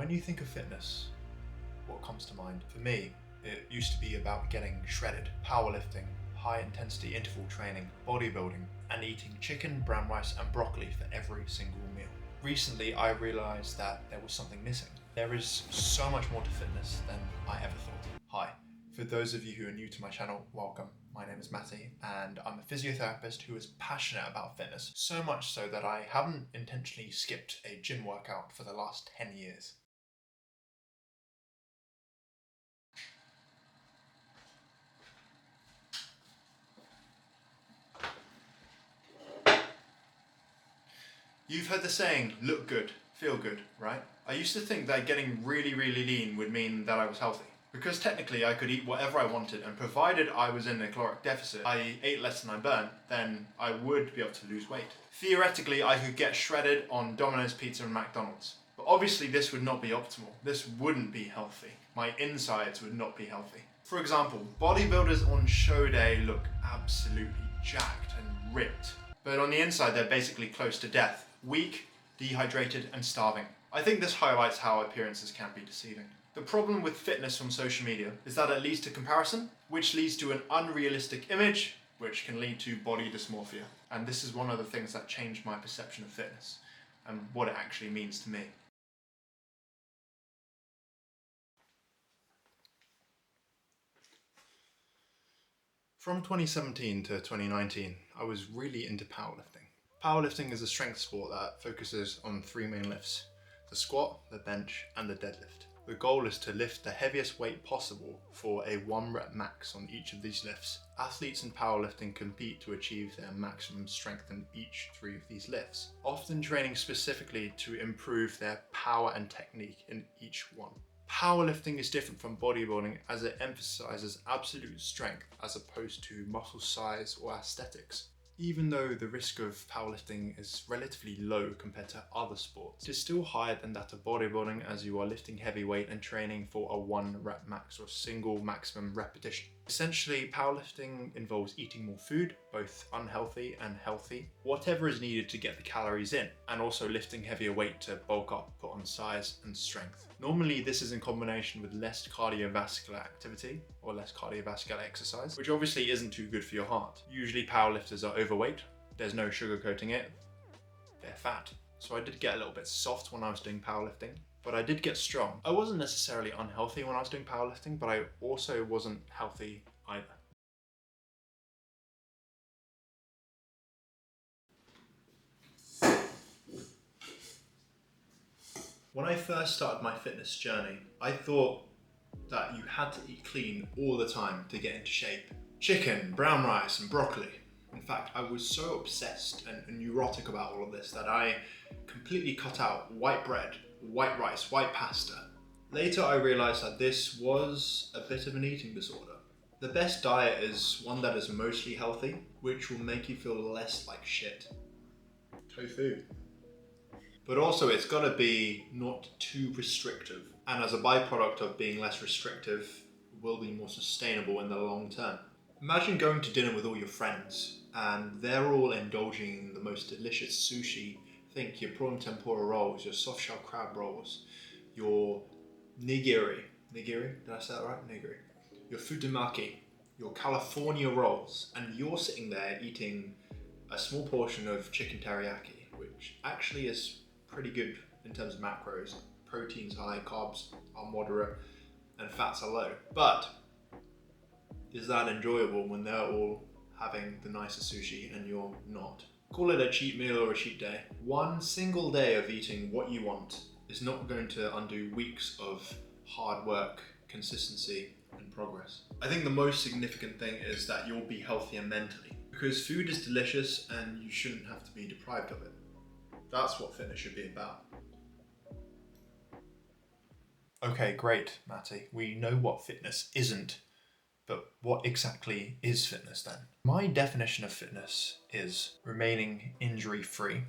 When you think of fitness, what comes to mind? For me, it used to be about getting shredded, powerlifting, high intensity interval training, bodybuilding, and eating chicken, brown rice, and broccoli for every single meal. Recently, I realized that there was something missing. There is so much more to fitness than I ever thought. Hi, for those of you who are new to my channel, welcome. My name is Matty, and I'm a physiotherapist who is passionate about fitness, so much so that I haven't intentionally skipped a gym workout for the last 10 years. You've heard the saying, look good, feel good, right? I used to think that getting really lean would mean that I was healthy. Because technically I could eat whatever I wanted, and provided I was in a caloric deficit, I ate less than I burned, then I would be able to lose weight. Theoretically, I could get shredded on Domino's Pizza and McDonald's. But obviously this would not be optimal. This wouldn't be healthy. My insides would not be healthy. For example, bodybuilders on show day look absolutely jacked and ripped. But on the inside, they're basically close to death. Weak, dehydrated, and starving. I think this highlights how appearances can be deceiving. The problem with fitness from social media is that it leads to comparison, which leads to an unrealistic image, which can lead to body dysmorphia. And this is one of the things that changed my perception of fitness and what it actually means to me. From 2017 to 2019, I was really into powerlifting. Powerlifting is a strength sport that focuses on three main lifts: the squat, the bench, and the deadlift. The goal is to lift the heaviest weight possible for a 1 rep max on each of these lifts. Athletes in powerlifting compete to achieve their maximum strength in each 3 of these lifts, often training specifically to improve their power and technique in each one. Powerlifting is different from bodybuilding as it emphasizes absolute strength as opposed to muscle size or aesthetics. Even though the risk of powerlifting is relatively low compared to other sports, it is still higher than that of bodybuilding, as you are lifting heavy weight and training for a 1 rep max or single maximum repetition. Essentially, powerlifting involves eating more food, both unhealthy and healthy, whatever is needed to get the calories in, and also lifting heavier weight to bulk up, put on size and strength. Normally, this is in combination with less cardiovascular activity or less cardiovascular exercise, which obviously isn't too good for your heart. Usually powerlifters are overweight, there's no sugarcoating it, they're fat. So I did get a little bit soft when I was doing powerlifting, but I did get strong. I wasn't necessarily unhealthy when I was doing powerlifting, but I also wasn't healthy either. When I first started my fitness journey, I thought that you had to eat clean all the time to get into shape. Chicken, brown rice, and broccoli. In fact, I was so obsessed and neurotic about all of this that I completely cut out white bread, white rice, white pasta. Later, I realized that this was a bit of an eating disorder. The best diet is one that is mostly healthy, which will make you feel less like shit. Tofu. But also it's gotta be not too restrictive. And as a byproduct of being less restrictive, it will be more sustainable in the long term. Imagine going to dinner with all your friends and they're all indulging in the most delicious sushi. Think your prawn tempura rolls, your soft shell crab rolls, your nigiri. Nigiri? Did I say that right? Nigiri. Your futamaki, your California rolls, and you're sitting there eating a small portion of chicken teriyaki, which actually is pretty good in terms of macros. Proteins high, carbs are moderate, and fats are low. But is that enjoyable when they're all having the nicest sushi and you're not? Call it a cheat meal or a cheat day. One single day of eating what you want is not going to undo weeks of hard work, consistency, and progress. I think the most significant thing is that you'll be healthier mentally, because food is delicious and you shouldn't have to be deprived of it. That's what fitness should be about. Okay, great, Matty. We know what fitness isn't, but what exactly is fitness then? My definition of fitness is remaining injury-free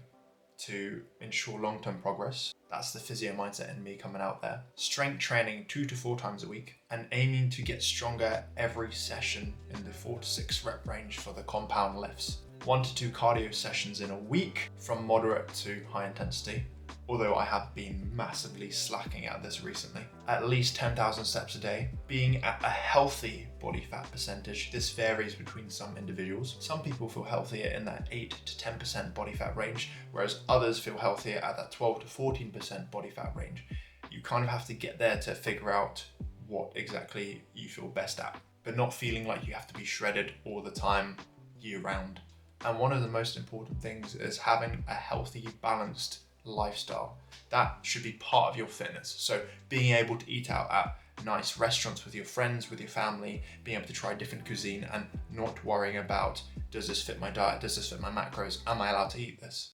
to ensure long-term progress. That's the physio mindset in me coming out there. Strength training 2 to 4 times a week and aiming to get stronger every session in the 4 to 6 rep range for the compound lifts. 1 to 2 cardio sessions in a week from moderate to high intensity. although I have been massively slacking at this recently. At least 10,000 steps a day, being at a healthy body fat percentage. This varies between some individuals. Some people feel healthier in that 8 to 10% body fat range, whereas others feel healthier at that 12 to 14% body fat range. You kind of have to get there to figure out what exactly you feel best at, but not feeling like you have to be shredded all the time, year round. And one of the most important things is having a healthy, balanced lifestyle. That should be part of your fitness. So being able to eat out at nice restaurants with your friends, with your family, being able to try different cuisine and not worrying about, does this fit my diet? Does this fit my macros? Am I allowed to eat this?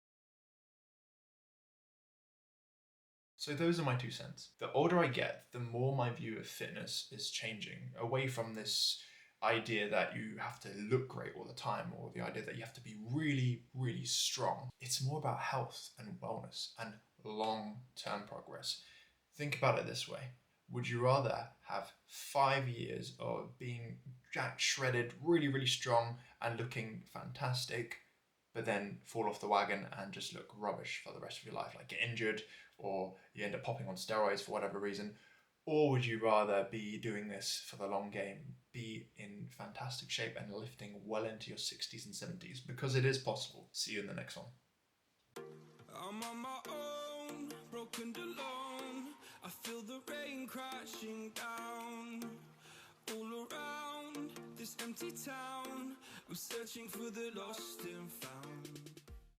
So those are my 2 cents. The older I get, the more my view of fitness is changing away from this idea that you have to look great all the time, or the idea that you have to be really, really strong. It's more about health and wellness and long-term progress. Think about it this way. Would you rather have 5 years of being jacked, shredded, really, really strong and looking fantastic, but then fall off the wagon and just look rubbish for the rest of your life, like get injured or you end up popping on steroids for whatever reason? Or would you rather be doing this for the long game, be in fantastic shape and lifting well into your 60s and 70s? Because it is possible. See you in the next one. I'm on my own, broken and alone. I feel the rain crashing down all around this empty town. I'm searching for the lost and found.